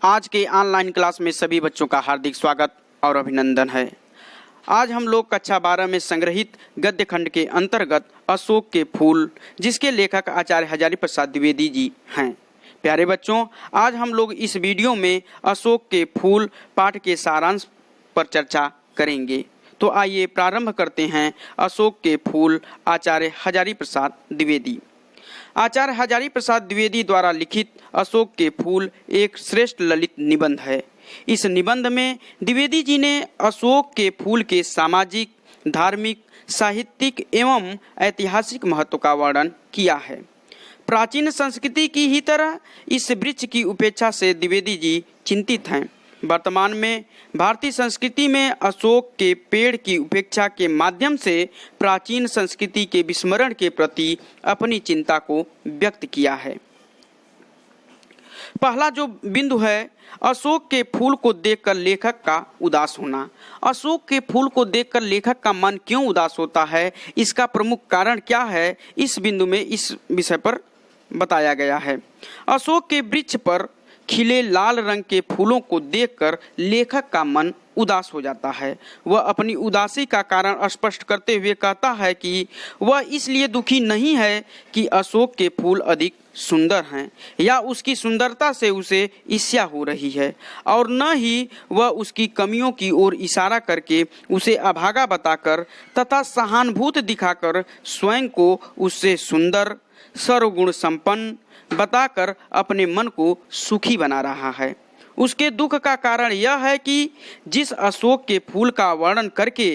आज के online class में सभी बच्चों का हार्दिक स्वागत और अभिनंदन है। आज हम लोग कक्षा 12 में संग्रहित गद्य खंड के अंतर्गत अशोक के फूल, जिसके लेखक आचार्य हजारी प्रसाद द्विवेदी जी हैं। प्यारे बच्चों, आज हम लोग इस वीडियो में अशोक के फूल पाठ के सारांश पर चर्चा करेंगे। तो आइए प्रारंभ करते हैं। अशोक के फूल, आचार्य हजारी प्रसाद द्विवेदी। आचार्य हजारी प्रसाद द्विवेदी द्वारा लिखित अशोक के फूल एक श्रेष्ठ ललित निबंध है। इस निबंध में द्विवेदी जी ने अशोक के फूल के सामाजिक, धार्मिक, साहित्यिक एवं ऐतिहासिक महत्व का वर्णन किया है। प्राचीन संस्कृति की ही तरह इस वृक्ष की उपेक्षा से द्विवेदी जी चिंतित हैं। वर्तमान में भारतीय संस्कृति में अशोक के पेड़ की उपेक्षा के माध्यम से प्राचीन संस्कृति के विस्मरण के प्रति अपनी चिंता को व्यक्त किया है। पहला जो बिंदु है, अशोक के फूल को देखकर लेखक का उदास होना। अशोक के फूल को देखकर लेखक का मन क्यों उदास होता है, इसका प्रमुख कारण क्या है, इस बिंदु में इस विषय पर बताया गया है। अशोक के वृक्ष पर खिले लाल रंग के फूलों को देखकर लेखक का मन उदास हो जाता है। वह अपनी उदासी का कारण स्पष्ट करते हुए कहता है कि वह इसलिए दुखी नहीं है कि अशोक के फूल अधिक सुंदर हैं या उसकी सुंदरता से उसे ईर्ष्या हो रही है, और न ही वह उसकी कमियों की ओर इशारा करके उसे अभागा बताकर तथा सहानुभूति दिखाकर स्वयं को उससे सुंदर, सर्वगुण संपन्न बताकर अपने मन को सुखी बना रहा है। उसके दुख का कारण यह है कि जिस अशोक के फूल का वर्णन करके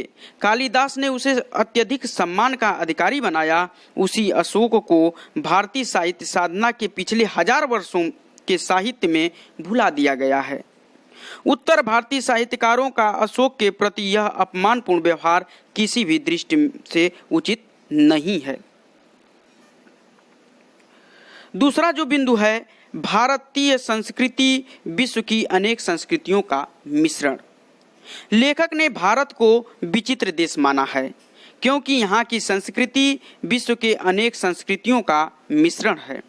कालिदास ने उसे अत्यधिक सम्मान का अधिकारी बनाया, उसी अशोक को भारतीय साहित्य साधना के पिछले 1000 वर्षों के साहित्य में भुला दिया गया है। उत्तर भारतीय साहित्यकारों का अशोक के प्रति यह अपमानपूर्ण व्यवहार किसी भी दृष्टि से उचित नहीं है। दूसरा जो बिंदु है, भारतीय संस्कृति विश्व की अनेक संस्कृतियों का मिश्रण। लेखक ने भारत को विचित्र देश माना है, क्योंकि यहाँ की संस्कृति विश्व के अनेक संस्कृतियों का मिश्रण है।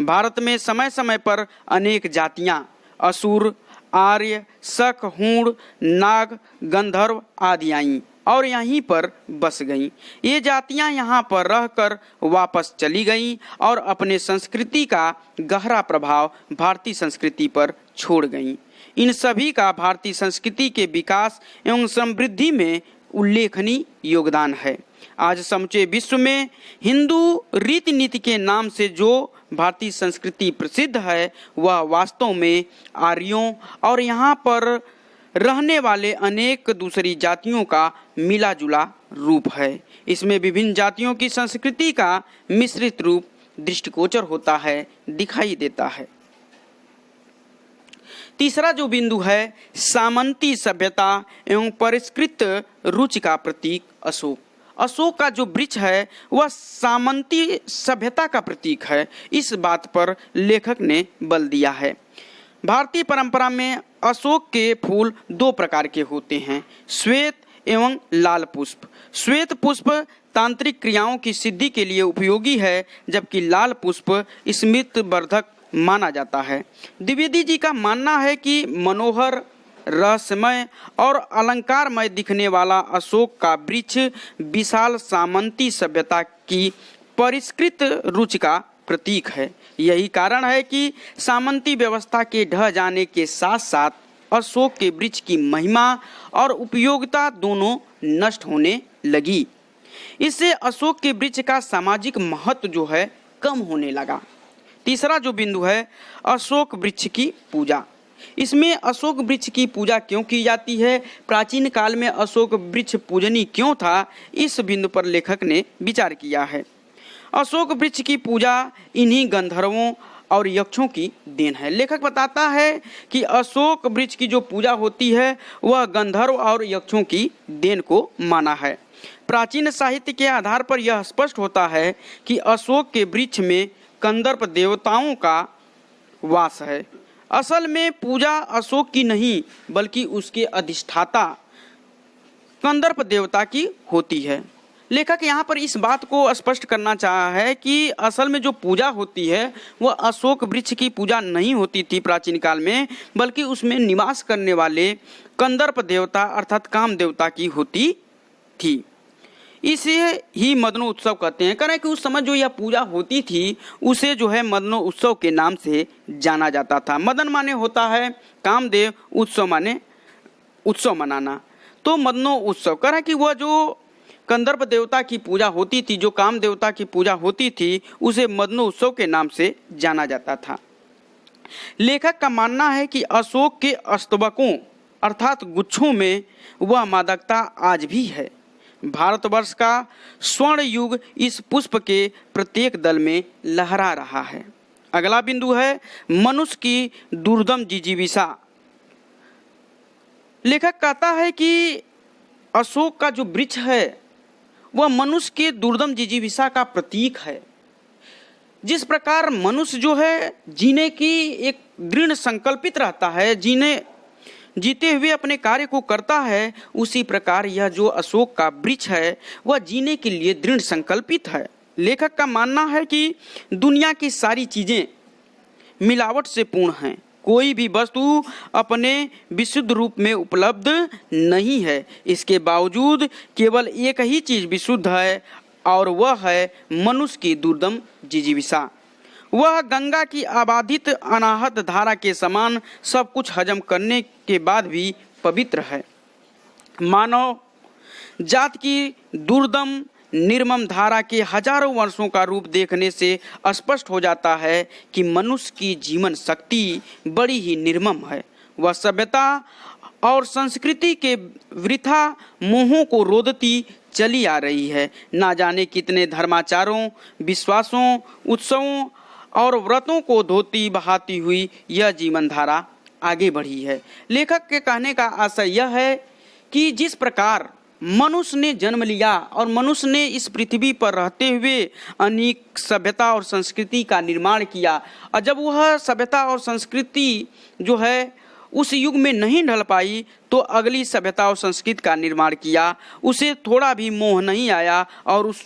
भारत में समय समय पर अनेक जातियाँ असुर, आर्य, शक, हूण, नाग, गंधर्व आदि आईं और यहीं पर बस गईं। ये जातियां यहाँ पर रहकर वापस चली गईं और अपने संस्कृति का गहरा प्रभाव भारतीय संस्कृति पर छोड़ गईं। इन सभी का भारतीय संस्कृति के विकास एवं समृद्धि में उल्लेखनीय योगदान है। आज समूचे विश्व में हिंदू रीति नीति के नाम से जो भारतीय संस्कृति प्रसिद्ध है, वह वास्तव में आर्यों और यहाँ पर रहने वाले अनेक दूसरी जातियों का मिला जुला रूप है। इसमें विभिन्न जातियों की संस्कृति का मिश्रित रूप दृष्टिगोचर होता है, दिखाई देता है। तीसरा जो बिंदु है, सामंती सभ्यता एवं परिष्कृत रुचि का प्रतीक अशोक। अशोक का जो वृक्ष है वह सामंती सभ्यता का प्रतीक है। इस बात पर लेखक ने बल दिया है। भारतीय परंपरा में अशोक के फूल 2 प्रकार के होते हैं, श्वेत एवं लाल पुष्प। श्वेत पुष्प तांत्रिक क्रियाओं की सिद्धि के लिए उपयोगी है, जबकि लाल पुष्प स्मृति वर्धक माना जाता है। द्विवेदी जी का मानना है कि मनोहर, रहस्यमय और अलंकारमय दिखने वाला अशोक का वृक्ष विशाल सामंती सभ्यता की परिष्कृत रुचि का प्रतीक है। यही कारण है कि सामंती व्यवस्था के ढह जाने के साथ साथ अशोक के वृक्ष की महिमा और उपयोगिता दोनों नष्ट होने लगी। इससे अशोक के वृक्ष का सामाजिक महत्व जो है कम होने लगा। तीसरा जो बिंदु है, अशोक वृक्ष की पूजा। इसमें अशोक वृक्ष की पूजा क्यों की जाती है, प्राचीन काल में अशोक वृक्ष पूजनीय क्यों था, इस बिंदु पर लेखक ने विचार किया है। अशोक वृक्ष की पूजा इन्हीं गंधर्वों और यक्षों की देन है। लेखक बताता है कि अशोक वृक्ष की जो पूजा होती है वह गंधर्व और यक्षों की देन को माना है। प्राचीन साहित्य के आधार पर यह स्पष्ट होता है कि अशोक के वृक्ष में कंदर्प देवताओं का वास है। असल में पूजा अशोक की नहीं बल्कि उसके अधिष्ठाता कंदर्प देवता की होती है। लेखक यहाँ पर इस बात को स्पष्ट करना चाहा है कि असल में जो पूजा होती है वह अशोक वृक्ष की पूजा नहीं होती थी प्राचीन काल में, बल्कि उसमें निवास करने वाले कंदर्प देवता अर्थात काम देवता की होती थी। इसे ही मदनो उत्सव कहते हैं। करें कि उस समय जो यह पूजा होती थी उसे जो है मदनो उत्सव के नाम से जाना जाता था। मदन माने होता है कामदेव, उत्सव माने उत्सव मनाना। तो मदनो उत्सव करें कि वह जो कंदर्प देवता की पूजा होती थी, जो काम देवता की पूजा होती थी, उसे मदनो उत्सव के नाम से जाना जाता था। लेखक का मानना है कि अशोक के स्तबकों अर्थात गुच्छों में वह मादकता आज भी है। भारतवर्ष का स्वर्ण युग इस पुष्प के प्रत्येक दल में लहरा रहा है। अगला बिंदु है मनुष्य की दुर्दम जिजीविषा। लेखक कहता है कि अशोक का जो वृक्ष है वह मनुष्य के दुर्दम जिजीविषा का प्रतीक है। जिस प्रकार मनुष्य जो है जीने की एक दृढ़ संकल्पित रहता है, जीते हुए अपने कार्य को करता है, उसी प्रकार यह जो अशोक का वृक्ष है वह जीने के लिए दृढ़ संकल्पित है। लेखक का मानना है कि दुनिया की सारी चीजें मिलावट से पूर्ण हैं। कोई भी वस्तु अपने विशुद्ध रूप में उपलब्ध नहीं है। इसके बावजूद केवल एक ही चीज विशुद्ध है और वह है मनुष्य की दुर्दम जिजीविषा। वह गंगा की अबाधित अनाहत धारा के समान सब कुछ हजम करने के बाद भी पवित्र है। मानव जात की दुर्दम निर्मम धारा के हजारों वर्षों का रूप देखने से स्पष्ट हो जाता है कि मनुष्य की जीवन शक्ति बड़ी ही निर्मम है। वह सभ्यता और संस्कृति के वृथा मोहों को रोदती चली आ रही है। ना जाने कितने धर्माचारों, विश्वासों, उत्सवों और व्रतों को धोती बहाती हुई यह जीवन धारा आगे बढ़ी है। लेखक के कहने का आशय यह है कि जिस प्रकार मनुष्य ने जन्म लिया और मनुष्य ने इस पृथ्वी पर रहते हुए अनेक सभ्यता और संस्कृति का निर्माण किया, और जब वह सभ्यता और संस्कृति जो है उस युग में नहीं ढल पाई तो अगली सभ्यता और संस्कृति का निर्माण किया। उसे थोड़ा भी मोह नहीं आया और उस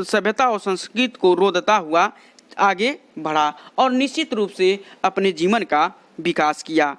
सभ्यता और संस्कृति को रोदता हुआ आगे बढ़ा और निश्चित रूप से अपने जीवन का विकास किया।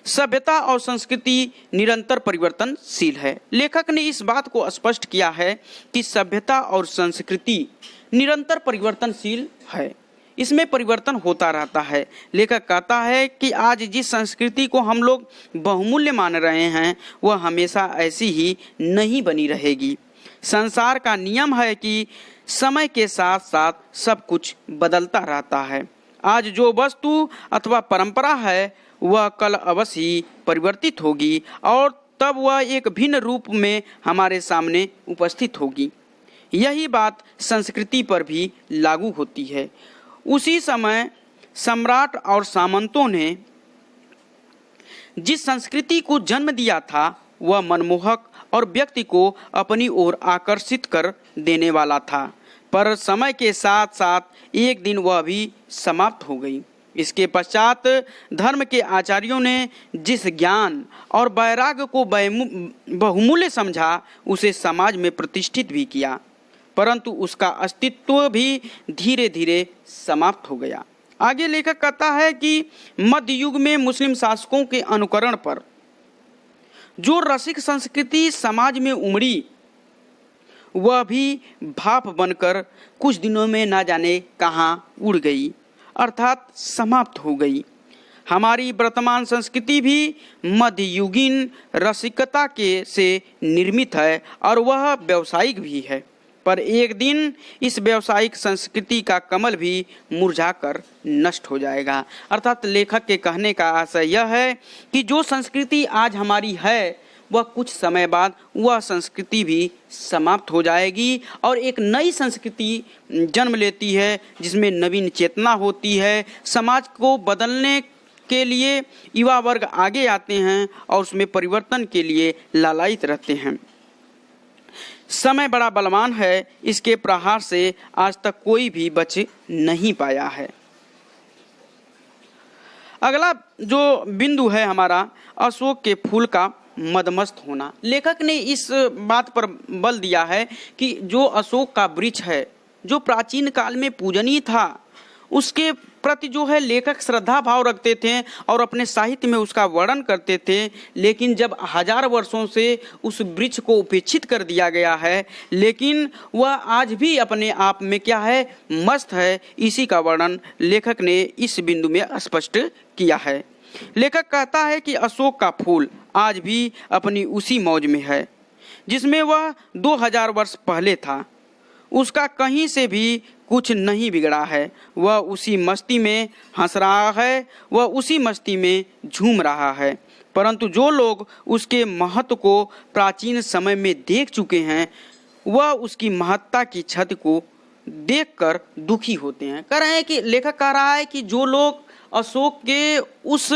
सभ्यता और संस्कृति निरंतर परिवर्तनशील है। लेखक ने इस बात को स्पष्ट किया है कि सभ्यता और संस्कृति निरंतर परिवर्तनशील है, इसमें परिवर्तन होता रहता है। लेखक कहता है कि आज जिस संस्कृति को हम लोग बहुमूल्य मान रहे हैं वह हमेशा ऐसी ही नहीं बनी रहेगी। संसार का नियम है कि समय के साथ साथ सब कुछ बदलता रहता है। आज जो वस्तु अथवा परंपरा है वह कल अवश्य ही परिवर्तित होगी और तब वह एक भिन्न रूप में हमारे सामने उपस्थित होगी। यही बात संस्कृति पर भी लागू होती है। उसी समय सम्राट और सामंतों ने जिस संस्कृति को जन्म दिया था वह मनमोहक और व्यक्ति को अपनी ओर आकर्षित कर देने वाला था, पर समय के साथ साथ एक दिन वह भी समाप्त हो गई। इसके पश्चात धर्म के आचार्यों ने जिस ज्ञान और वैराग्य को बहुमूल्य समझा उसे समाज में प्रतिष्ठित भी किया, परंतु उसका अस्तित्व भी धीरे धीरे समाप्त हो गया। आगे लेखक कहता है कि मध्य युग में मुस्लिम शासकों के अनुकरण पर जो रसिक संस्कृति समाज में उमड़ी वह भी भाप बनकर कुछ दिनों में ना जाने कहाँ उड़ गई, अर्थात समाप्त हो गई। हमारी वर्तमान संस्कृति भी मध्ययुगीन रसिकता के से निर्मित है और वह व्यावसायिक भी है, पर एक दिन इस व्यावसायिक संस्कृति का कमल भी मुरझाकर नष्ट हो जाएगा। अर्थात लेखक के कहने का आशय यह है कि जो संस्कृति आज हमारी है वह कुछ समय बाद वह संस्कृति भी समाप्त हो जाएगी और एक नई संस्कृति जन्म लेती है जिसमें नवीन चेतना होती है। समाज को बदलने के लिए युवा वर्ग आगे आते हैं और उसमें परिवर्तन के लिए लालायित रहते हैं। समय बड़ा बलवान है, इसके प्रहार से आज तक कोई भी बच नहीं पाया है। अगला जो बिंदु है हमारा अशोक के फूल का मदमस्त होना। लेखक ने इस बात पर बल दिया है कि जो अशोक का वृक्ष है, जो प्राचीन काल में पूजनीय था, उसके प्रति जो है लेखक श्रद्धा भाव रखते थे और अपने साहित्य में उसका वर्णन करते थे। लेकिन जब हजार वर्षों से उस वृक्ष को उपेक्षित कर दिया गया है, लेकिन वह आज भी अपने आप में क्या है, मस्त है, इसी का वर्णन लेखक ने इस बिंदु में स्पष्ट किया है। लेखक कहता है कि अशोक का फूल आज भी अपनी उसी मौज में है जिसमें वह 2000 वर्ष पहले था। उसका कहीं से भी कुछ नहीं बिगड़ा है। वह उसी मस्ती में हंस रहा है, वह उसी मस्ती में झूम रहा है। परंतु जो लोग उसके महत्व को प्राचीन समय में देख चुके हैं, वह उसकी महत्ता की छत को देखकर दुखी होते हैं। कह रहे हैं कि लेखक कह रहा है कि जो लोग अशोक के उस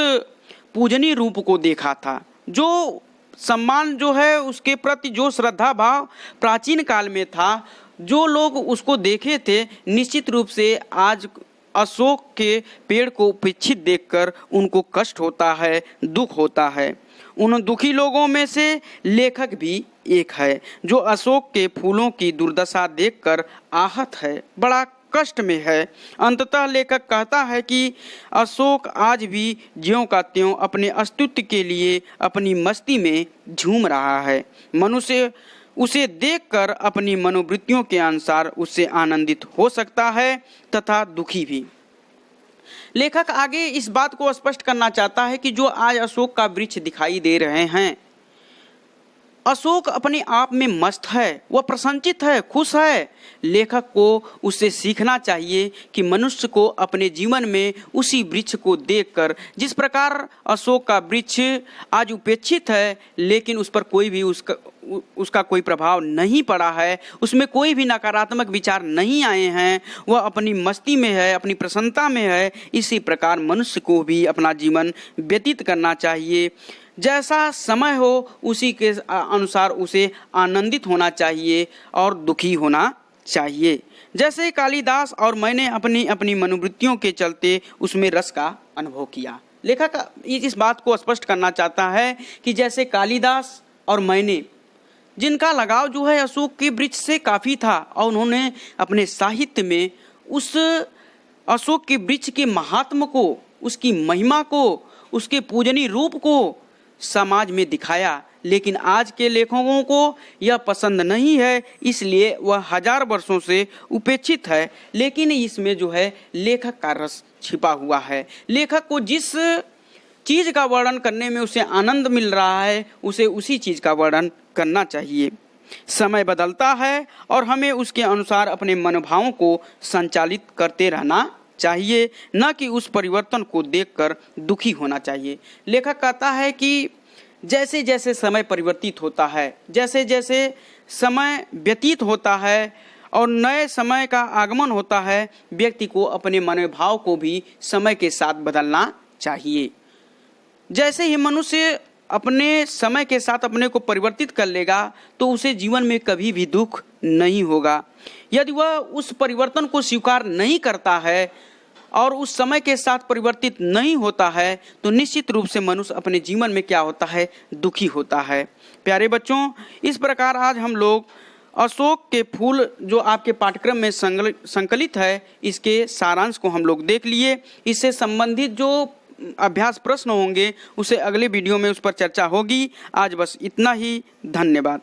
पूजनीय रूप को देखा था, जो सम्मान जो है उसके प्रति जो श्रद्धा भाव प्राचीन काल में था, जो लोग उसको देखे थे, निश्चित रूप से आज अशोक के पेड़ को उपेक्षित देखकर उनको कष्ट होता है, दुख होता है। उन दुखी लोगों में से लेखक भी एक है, जो अशोक के फूलों की दुर्दशा देखकर आहत है, बड़ा कष्ट में है। अंततः लेखक कहता है कि अशोक आज भी ज्यों का त्यों अपने अस्तित्व के लिए अपनी मस्ती में झूम रहा है। मनुष्य उसे देखकर अपनी मनोवृत्तियों के अनुसार उससे आनंदित हो सकता है तथा दुखी भी। लेखक आगे इस बात को स्पष्ट करना चाहता है कि जो आज अशोक का वृक्ष दिखाई दे रहे हैं, अशोक अपने आप में मस्त है, वह प्रसन्नचित्त है, खुश है। लेखक को उससे सीखना चाहिए कि मनुष्य को अपने जीवन में उसी वृक्ष को देखकर, जिस प्रकार अशोक का वृक्ष आज उपेक्षित है, लेकिन उस पर कोई भी उसका कोई प्रभाव नहीं पड़ा है, उसमें कोई भी नकारात्मक विचार नहीं आए हैं, वह अपनी मस्ती में है, अपनी प्रसन्नता में है। इसी प्रकार मनुष्य को भी अपना जीवन व्यतीत करना चाहिए। जैसा समय हो उसी के अनुसार उसे आनंदित होना चाहिए और दुखी होना चाहिए। जैसे कालिदास और मैंने अपनी अपनी मनोवृत्तियों के चलते उसमें रस का अनुभव किया। लेखक इस बात को स्पष्ट करना चाहता है कि जैसे कालिदास और मैंने, जिनका लगाव जो है अशोक के वृक्ष से काफ़ी था और उन्होंने अपने साहित्य में उस अशोक के वृक्ष के महात्म को, उसकी महिमा को, उसके पूजनीय रूप को समाज में दिखाया, लेकिन आज के लेखकों को यह पसंद नहीं है, इसलिए वह हजार वर्षों से उपेक्षित है। लेकिन इसमें जो है लेखक का रस छिपा हुआ है। लेखक को जिस चीज़ का वर्णन करने में उसे आनंद मिल रहा है, उसे उसी चीज़ का वर्णन करना चाहिए। समय बदलता है और हमें उसके अनुसार अपने मनोभावों को संचालित करते रहना चाहिए, न कि उस परिवर्तन को देखकर दुखी होना चाहिए। लेखक कहता है कि जैसे जैसे समय परिवर्तित होता है, जैसे जैसे समय व्यतीत होता है और नए समय का आगमन होता है, व्यक्ति को अपने मनोभाव को भी समय के साथ बदलना चाहिए। जैसे ही मनुष्य अपने समय के साथ अपने को परिवर्तित कर लेगा तो उसे जीवन में कभी भी दुख नहीं होगा। यदि वह उस परिवर्तन को स्वीकार नहीं करता है और उस समय के साथ परिवर्तित नहीं होता है तो निश्चित रूप से मनुष्य अपने जीवन में क्या होता है, दुखी होता है। प्यारे बच्चों, इस प्रकार आज हम लोग अशोक के फूल जो आपके पाठ्यक्रम में संकलित है, इसके सारांश को हम लोग देख लिए। इससे संबंधित जो अभ्यास प्रश्न होंगे उसे अगले वीडियो में उस पर चर्चा होगी। आज बस इतना ही। धन्यवाद।